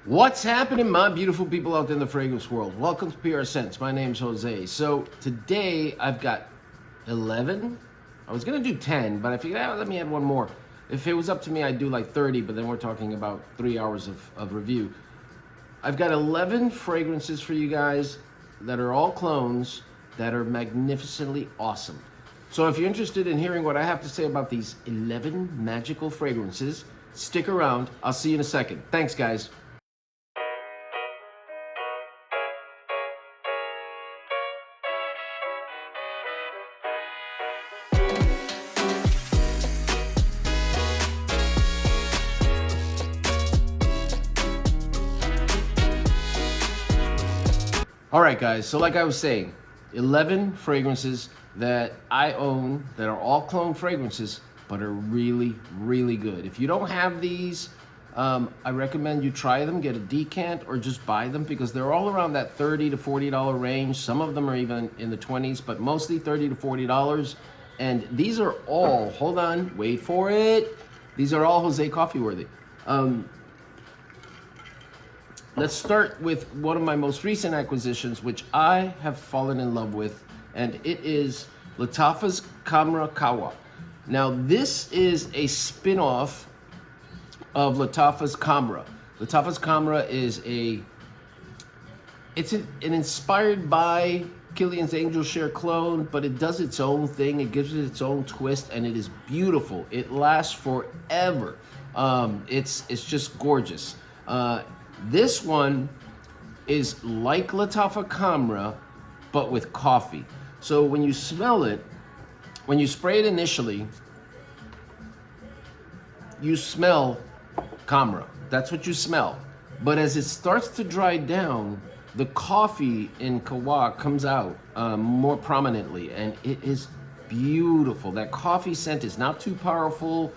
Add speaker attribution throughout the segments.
Speaker 1: What's happening, my beautiful people out there in the fragrance world? Welcome to PRSCENTS. My name's Jose. So today I've got 11. I was gonna do 10, but I figured, let me add one more. If it was up to me, I'd do like 30, but then we're talking about 3 hours of review. I've got 11 fragrances for you guys that are all clones that are magnificently awesome. So if you're interested in hearing what I have to say about these 11 magical fragrances, stick around. I'll see you in a second. Thanks, guys. All right, guys, so like I was saying, 11 fragrances that I own that are all clone fragrances, but are really, really good. If you don't have these, I recommend you try them, get a decant, or just buy them because they're all around that $30 to $40 range. Some of them are even in the 20s, but mostly $30 to $40. And these are all, hold on, wait for it. These are all Jose Coffee worthy. Let's start with one of my most recent acquisitions, which I have fallen in love with, and it is Lattafa Khamrah Coffee. Now, this is a spin-off of Lattafa Khamrah. Lattafa Khamrah is an inspired by Kilian's Angel Share clone, but it does its own thing. It gives it its own twist, and it is beautiful. It lasts forever. It's just gorgeous. This one is like Lattafa Khamrah, but with coffee. So when you smell it, when you spray it initially, you smell Khamrah. That's what you smell. But as it starts to dry down, the coffee in Kawa comes out more prominently, and it is beautiful. That coffee scent is not too powerful.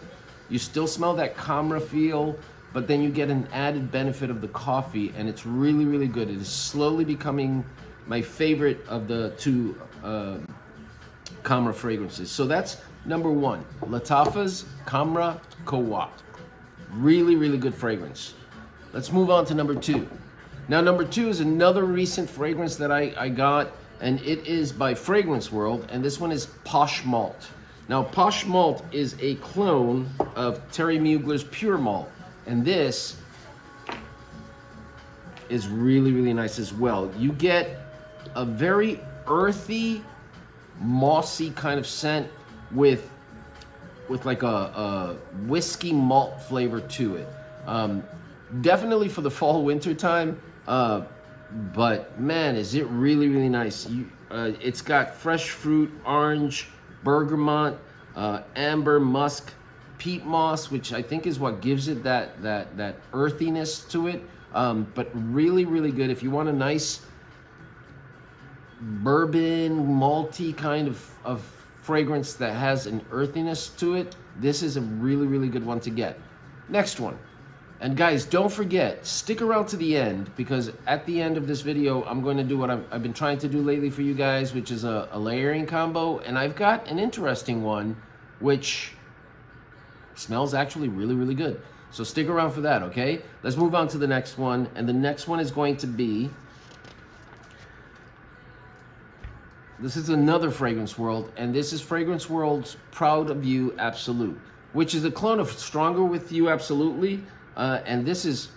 Speaker 1: You still smell that Khamrah feel, but then you get an added benefit of the coffee, and it's really, really good. It is slowly becoming my favorite of the two Khamrah fragrances. So that's number one, Lattafa's Khamrah Coffee. Really, really good fragrance. Let's move on to number two. Now, number two is another recent fragrance that I got, and it is by Fragrance World, and this one is Posh Malt. Now, Posh Malt is a clone of Terry Mugler's Pure Malt. And this is really, really nice as well. You get a very earthy, mossy kind of scent with like a whiskey malt flavor to it. Definitely for the fall, winter time. But man, is it really, really nice. It's got fresh fruit, orange, bergamot, amber, musk, peat moss, which I think is what gives it that earthiness to it, but really, really good. If you want a nice bourbon, malty kind of fragrance that has an earthiness to it, this is a really, really good one to get. Next one. And guys, don't forget, stick around to the end, because at the end of this video, I'm going to do what I've been trying to do lately for you guys, which is a layering combo, and I've got an interesting one, which smells actually really, really good. So stick around for that, okay? Let's move on to the next one. And the next one is going to be, this is another Fragrance World, and this is Fragrance World's Proud of You Absolute, which is a clone of Stronger With You Absolutely. And this is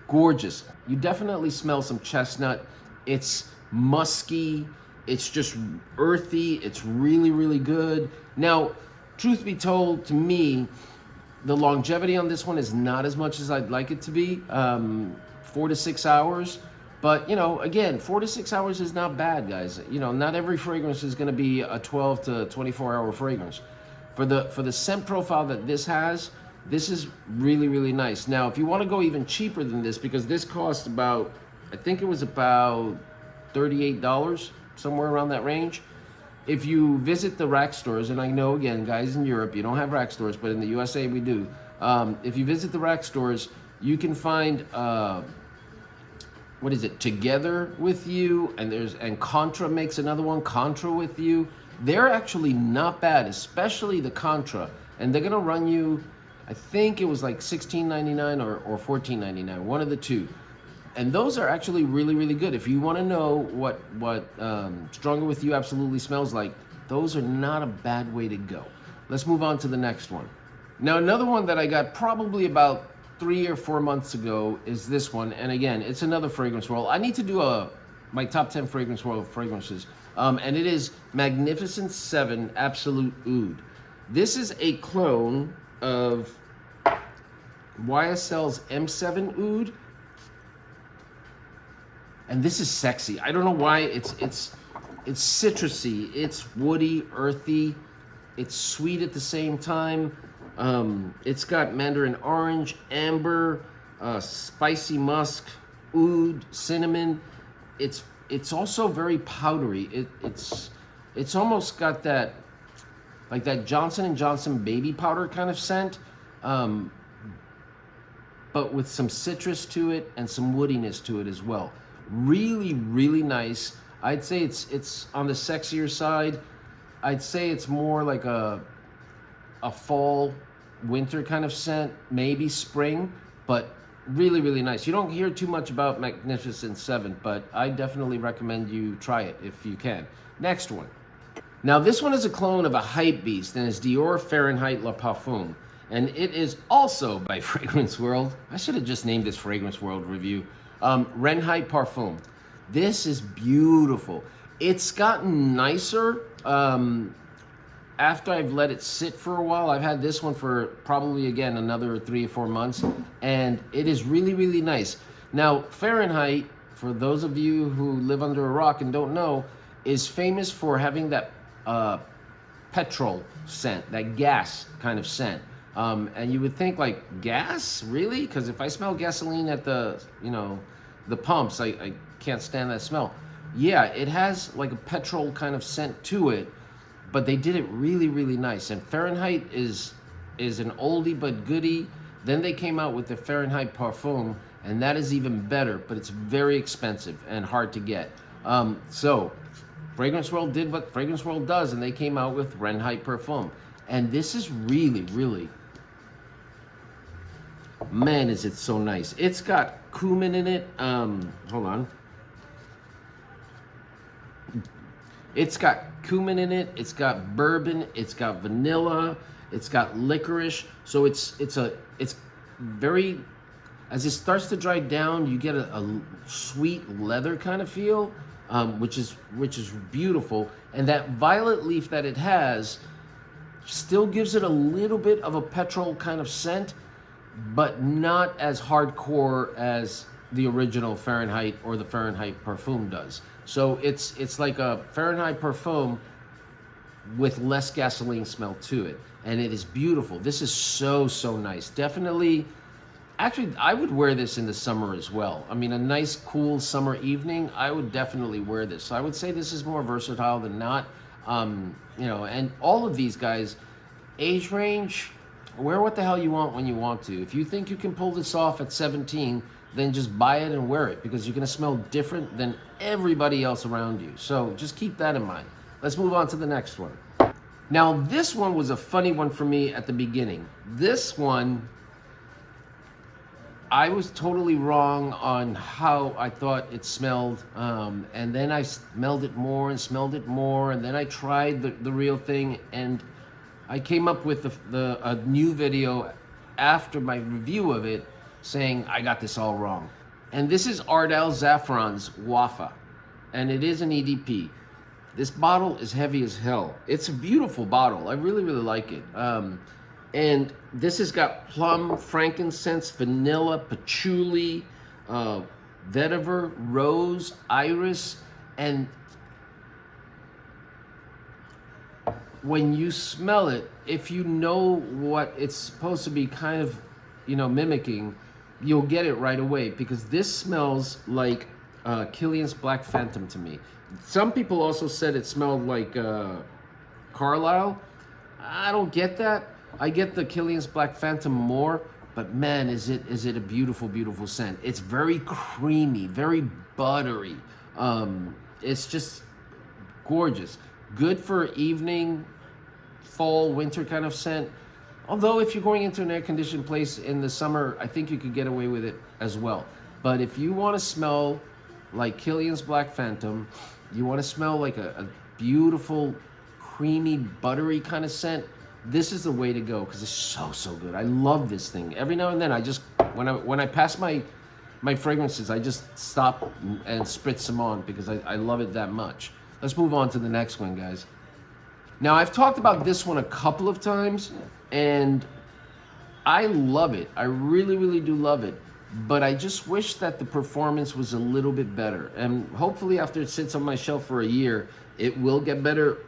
Speaker 1: gorgeous. You definitely smell some chestnut. It's musky. It's just earthy. It's really, really good. Now, truth be told, to me, the longevity on this one is not as much as I'd like it to be, 4 to 6 hours. But, you know, again, 4 to 6 hours is not bad, guys. You know, not every fragrance is going to be a 12 to 24-hour fragrance. For the scent profile that this has, this is really, really nice. Now, if you want to go even cheaper than this, because this cost about, I think it was about $38, somewhere around that range. If you visit the rack stores, and I know, again, guys in Europe, you don't have rack stores, but in the USA we do. If you visit the rack stores, you can find, what is it, Together With You, and Contra makes another one, Contra With You. They're actually not bad, especially the Contra. And they're gonna run you I think it was like $16.99 or $14.99, one of the two. And those are actually really, really good. If you want to know what Stronger With You absolutely smells like, those are not a bad way to go. Let's move on to the next one. Now, another one that I got probably about 3 or 4 months ago is this one. And again, it's another fragrance roll. I need to do my top 10 fragrance roll fragrances. And it is Magnificent 7 Absolute Oud. This is a clone of YSL's M7 Oud. And this is sexy. I don't know why. It's citrusy. It's woody, earthy. It's sweet at the same time. It's got mandarin orange, amber, spicy musk, oud, cinnamon. It's also very powdery. It's almost got that, like that Johnson & Johnson baby powder kind of scent, but with some citrus to it and some woodiness to it as well. Really, really nice. I'd say it's on the sexier side. I'd say it's more like a fall, winter kind of scent, maybe spring, but really, really nice. You don't hear too much about Magnificent 7, but I definitely recommend you try it if you can. Next one. Now this one is a clone of a hype beast, and it's Dior Fahrenheit Le Parfum. And it is also by Fragrance World. I should have just named this Fragrance World review. Renight Perfume. This is beautiful. It's gotten nicer after I've let it sit for a while. I've had this one for probably, again, another 3 or 4 months, and it is really, really nice. Now, Fahrenheit, for those of you who live under a rock and don't know, is famous for having that petrol scent, that gas kind of scent. And you would think, like, gas? Really? Because if I smell gasoline at the pumps, I can't stand that smell. Yeah, it has like a petrol kind of scent to it, but they did it really, really nice. And Fahrenheit is an oldie but goodie. Then they came out with the Fahrenheit Parfum, and that is even better, but it's very expensive and hard to get. So Fragrance World did what Fragrance World does, and they came out with Renight Perfume. And this is really, really, man, is it so nice. It's got cumin in it. Hold on. It's got cumin in it. It's got bourbon. It's got vanilla. It's got licorice. So it's very, as it starts to dry down, you get a sweet leather kind of feel, which is beautiful. And that violet leaf that it has still gives it a little bit of a petrol kind of scent, but not as hardcore as the original Fahrenheit or the Fahrenheit Parfum does. So it's like a Fahrenheit Parfum with less gasoline smell to it, and it is beautiful. This is so nice. Definitely, actually, I would wear this in the summer as well. I mean, a nice cool summer evening, I would definitely wear this. So I would say this is more versatile than not. And all of these guys, age range, wear what the hell you want when you want to. If you think you can pull this off at 17, then just buy it and wear it, because you're gonna smell different than everybody else around you. So just keep that in mind. Let's move on to the next one. Now, this one was a funny one for me at the beginning. This one, I was totally wrong on how I thought it smelled, and then I smelled it more, and then I tried the real thing, and I came up with a new video after my review of it saying I got this all wrong. And this is Ardell Zaffron's Waa, and it is an EDP. This bottle is heavy as hell. It's a beautiful bottle. I really, really like it. And this has got plum, frankincense, vanilla, patchouli, vetiver, rose, iris, and when you smell it, if you know what it's supposed to be kind of, mimicking, you'll get it right away, because this smells like Killian's Black Phantom to me. Some people also said it smelled like Carlisle. I don't get that. I get the Killian's Black Phantom more, but man, is it a beautiful, beautiful scent. It's very creamy, very buttery. It's just gorgeous. Good for evening, fall, winter kind of scent. Although if you're going into an air-conditioned place in the summer, I think you could get away with it as well. But if you want to smell like Killian's Black Phantom, you want to smell like a beautiful, creamy, buttery kind of scent, this is the way to go because it's so good. I love this thing. Every now and then, I just when I pass my fragrances, I just stop and spritz them on because I love it that much. Let's move on to the next one, guys. Now, I've talked about this one a couple of times, and I love it. I really do love it. But I just wish that the performance was a little bit better. And hopefully after it sits on my shelf for a year, it will get better.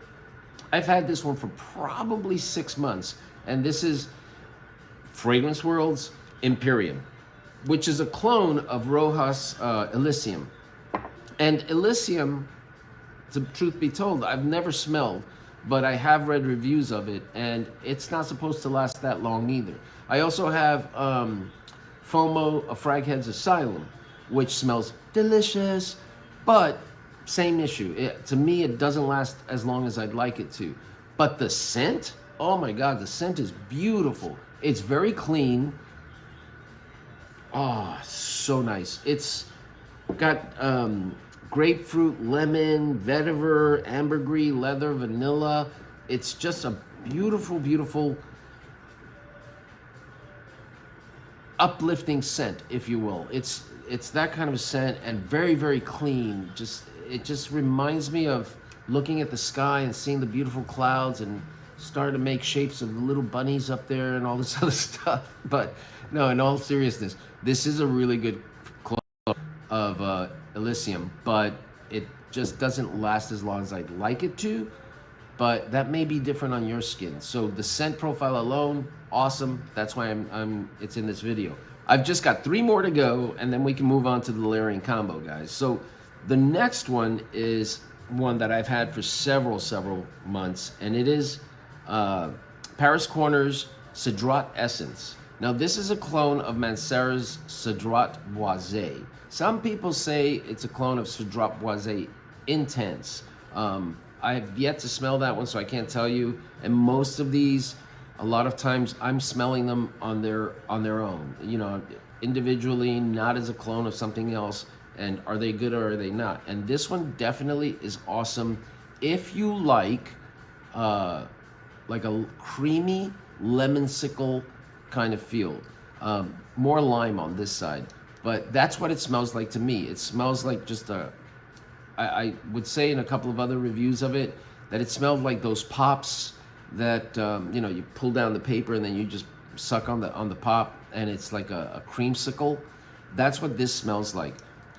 Speaker 1: I've had this one for probably 6 months, and this is Fragrance World's Imperium, which is a clone of Rojas Elysium. And Elysium, to truth be told, I've never smelled, but I have read reviews of it, and it's not supposed to last that long either. I also have FOMO, a Fraghead's Asylum, which smells delicious, but same issue. To me, it doesn't last as long as I'd like it to. But the scent, oh my God, the scent is beautiful. It's very clean. Oh, so nice. It's got grapefruit, lemon, vetiver, ambergris, leather, vanilla. It's just a beautiful uplifting scent, if you will. It's that kind of scent, and very clean. It just reminds me of looking at the sky and seeing the beautiful clouds and starting to make shapes of the little bunnies up there and all this other stuff. But no, in all seriousness, this is a really good clone of Elysium, but it just doesn't last as long as I'd like it to. But that may be different on your skin. So the scent profile alone, awesome. That's why it's in this video. I've just got 3 more to go, and then we can move on to the layering combo, guys. So the next one is one that I've had for several months, and it is Paris Corner's Cedrat Essence. Now, this is a clone of Mancera's Cedrat Waa. Some people say it's a clone of Cedrat Waa Intense. I have yet to smell that one, so I can't tell you. And most of these, a lot of times, I'm smelling them on their own. You know, individually, not as a clone of something else. And are they good or are they not? And this one definitely is awesome if you like a creamy lemonsicle kind of feel. More lime on this side, but that's what it smells like to me. It smells like just I would say in a couple of other reviews of it that it smelled like those pops that you know, you pull down the paper and then you just suck on the pop, and it's like a creamsicle. That's what this smells like.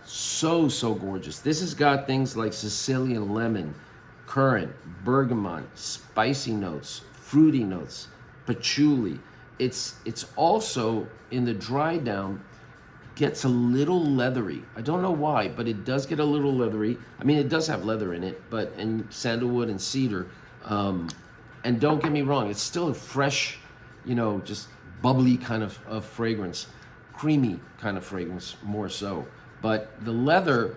Speaker 1: So gorgeous. This has got things like Sicilian lemon, currant, bergamot, spicy notes, fruity notes, patchouli. It's also, in the dry down, gets a little leathery. I don't know why, but it does get a little leathery. I mean, it does have leather in it, but and sandalwood and cedar. And don't get me wrong, it's still a fresh, you know, just bubbly kind of fragrance, creamy kind of fragrance more so. But the leather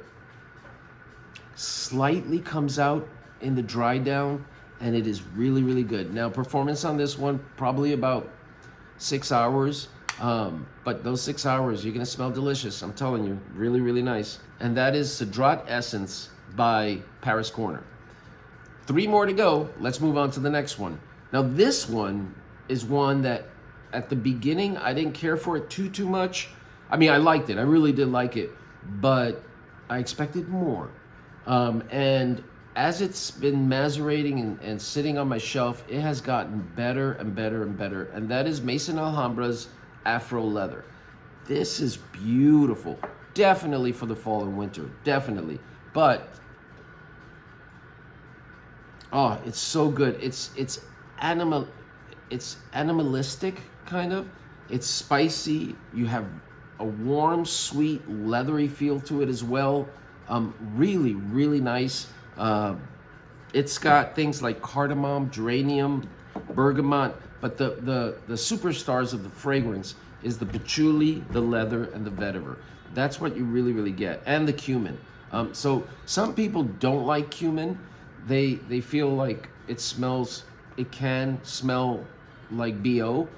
Speaker 1: slightly comes out in the dry down, and it is really good. Now, performance on this one, probably about 6 hours. But those 6 hours, you're gonna smell delicious. I'm telling you, really nice. And that is Cedrat Essence by Paris Corner. 3 more to go. Let's move on to the next one. Now, this one is one that at the beginning, I didn't care for it too much. I mean, I liked it. I really did like it, but I expected more. And as it's been macerating and sitting on my shelf, it has gotten better and better. And that is Maison Alhambra's Afro Leather. This is beautiful. Definitely for the fall and winter. Definitely. But oh, it's so good. It's animalistic kind of. It's spicy. You have a warm, sweet, leathery feel to it as well. Really nice. It's got things like cardamom, geranium, bergamot, but the superstars of the fragrance is the patchouli, the leather, and the vetiver. That's what you really get, and the cumin. So some people don't like cumin. They feel like it can smell like BO.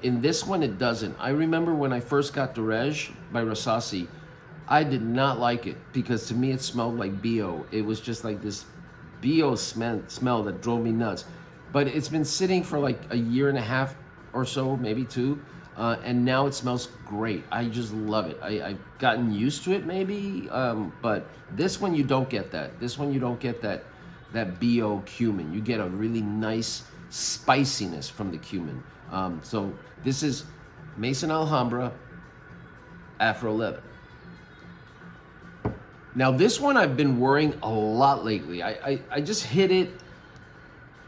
Speaker 1: In this one, it doesn't. I remember when I first got Derege by Rasasi, I did not like it because to me it smelled like BO. It was just like this BO smell that drove me nuts. But it's been sitting for like a year and a half or so, maybe two, and now it smells great. I just love it. I've gotten used to it maybe, but this one you don't get that. This one you don't get that BO cumin. You get a really nice spiciness from the cumin. So this is Maison Alhambra Afro Leather. Now this one I've been worrying a lot lately. I just hit it,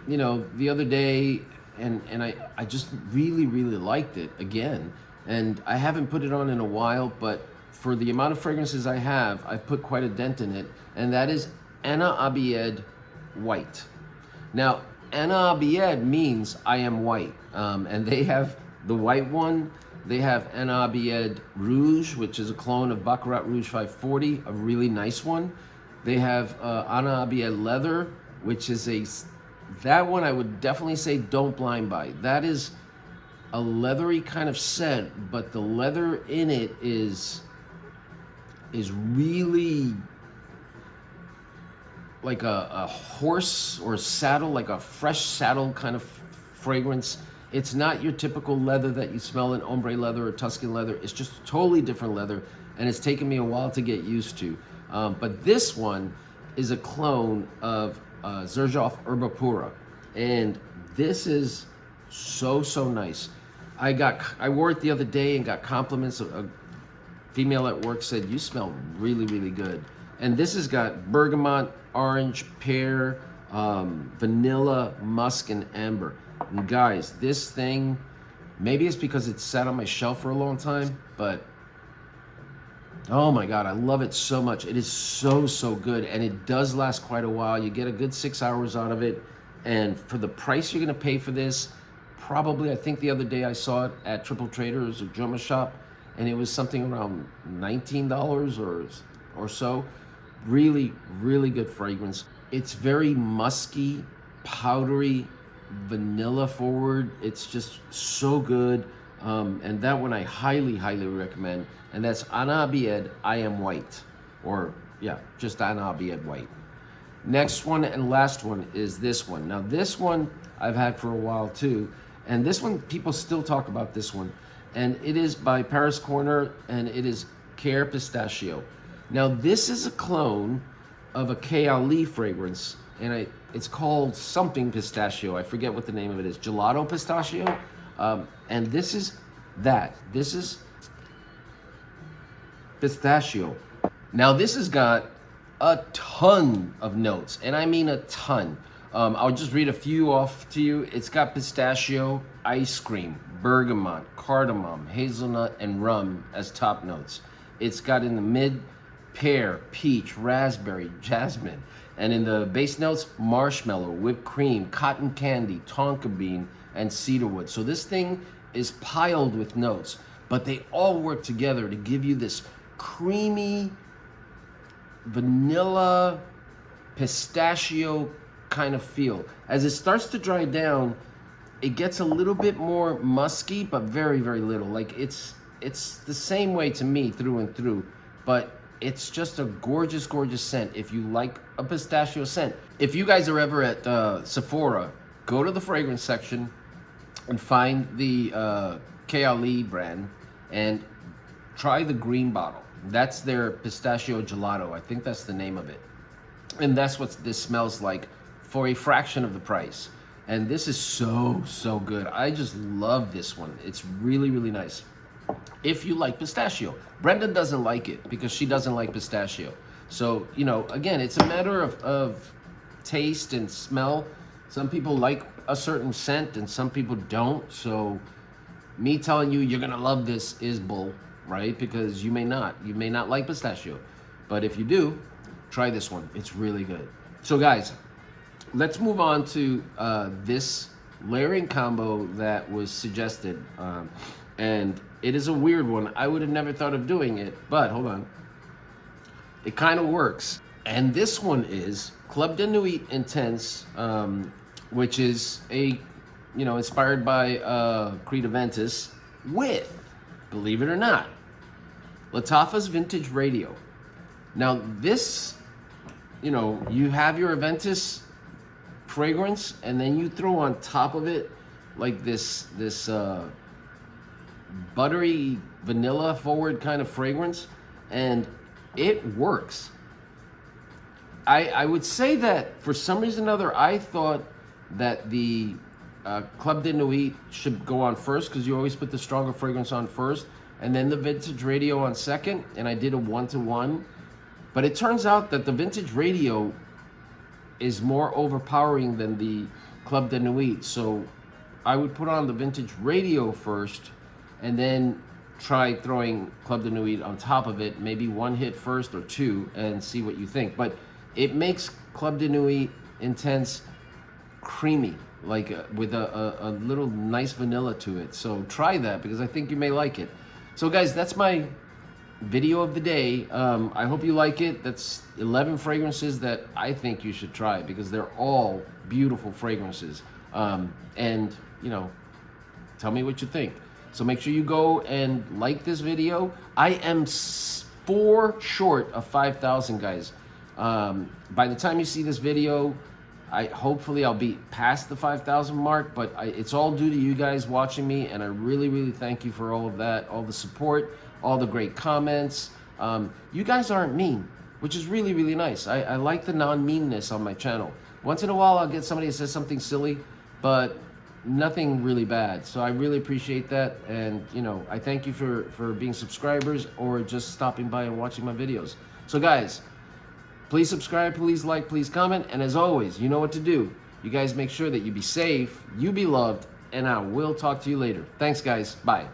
Speaker 1: you know, the other day, and I just really liked it again. And I haven't put it on in a while, but for the amount of fragrances I have, I've put quite a dent in it, and that is Ana Abiyedh White. Now, Ana Abiyedh means I am white, and they have the white one. They have Ana Abiyedh Rouge, which is a clone of Baccarat Rouge 540, a really nice one. They have Ana Abiyedh Leather, which is that one I would definitely say don't blind buy. That is a leathery kind of scent, but the leather in it is really like a horse or saddle, like a fresh saddle kind of fragrance. It's not your typical leather that you smell in ombre leather or Tuscan leather. It's just a totally different leather, and it's taken me a while to get used to. But this one is a clone of Xerjoff Herba Pura, and this is so nice. I wore it the other day and got compliments. A female at work said, "You smell really good." And this has got bergamot, orange, pear, vanilla, musk, and amber. And guys, this thing, maybe it's because it's sat on my shelf for a long time, but oh my God, I love it so much. It is so good, and it does last quite a while. You get a good 6 hours out of it, and for the price you're gonna pay for this, probably, I think the other day I saw it at Triple Traders or jomashop, and it was something around $19 or so. Really good fragrance. It's very musky, powdery, vanilla forward. It's just so good. And that one I highly recommend. And that's Ana Abiyedh I Am White. Or, yeah, just Ana Abiyedh White. Next one and last one is this one. Now, this one I've had for a while too. And this one, people still talk about this one. And it is by Paris Corner, and it is Care Pistachio. Now, this is a clone of a Kayali fragrance, and it's called something pistachio. I forget what the name of it is. Gelato pistachio. And this is that. This is pistachio. Now, this has got a ton of notes, and I mean a ton. I'll just read a few off to you. It's got pistachio, ice cream, bergamot, cardamom, hazelnut, and rum as top notes. It's got in the mid pear, peach, raspberry, jasmine, and in the base notes, marshmallow, whipped cream, cotton candy, tonka bean, and cedarwood. So this thing is piled with notes, but they all work together to give you this creamy vanilla pistachio kind of feel. As it starts to dry down, it gets a little bit more musky, but very little. Like it's the same way to me through and through, but it's just a gorgeous scent if you like a pistachio scent. If you guys are ever at Sephora, go to the fragrance section and find the Kayali brand and try the green bottle. That's their pistachio gelato. I think that's the name of it. And that's what this smells like for a fraction of the price. And this is so good. I just love this one. It's really nice. If you like pistachio. Brenda doesn't like it because she doesn't like pistachio. So, you know, again, it's a matter of taste and smell. Some people like a certain scent and some people don't. So me telling you you're gonna love this is bull, right? Because you may not. You may not like pistachio. But if you do, try this one. It's really good. So guys, let's move on to this layering combo that was suggested. And it is a weird one. I would have never thought of doing it, but hold on. It kind of works. And this one is Club de Nuit Intense, which is a you know, inspired by Creed Aventus with, believe it or not, Lattafa's Vintage Radio. Now this, you know, you have your Aventus fragrance, and then you throw on top of it like this buttery vanilla forward kind of fragrance, and it works. I would say that for some reason or other, I thought that the Club de Nuit should go on first, because you always put the stronger fragrance on first, and then the Vintage Radio on second, and I did a 1-to-1. But it turns out that the Vintage Radio is more overpowering than the Club de Nuit, so I would put on the Vintage Radio first, and then try throwing Club de Nuit on top of it, maybe one hit first or two, and see what you think. But it makes Club de Nuit Intense creamy, like with a little nice vanilla to it. So try that, because I think you may like it. So guys, that's my video of the day. I hope you like it. That's 11 fragrances that I think you should try, because they're all beautiful fragrances. And you know, tell me what you think. So make sure you go and like this video. I am 4 short of 5,000, guys. By the time you see this video, hopefully I'll be past the 5,000 mark, but it's all due to you guys watching me, and I really, really thank you for all of that, all the support, all the great comments. You guys aren't mean, which is really, really nice. I like the non-meanness on my channel. Once in a while, I'll get somebody that says something silly, but nothing really bad. So I really appreciate that, and you know, I thank you for being subscribers or just stopping by and watching my videos. So guys, please subscribe, please like, please comment, and as always, you know what to do. You guys make sure that you be safe, you be loved, and I will talk to you later. Thanks guys, bye.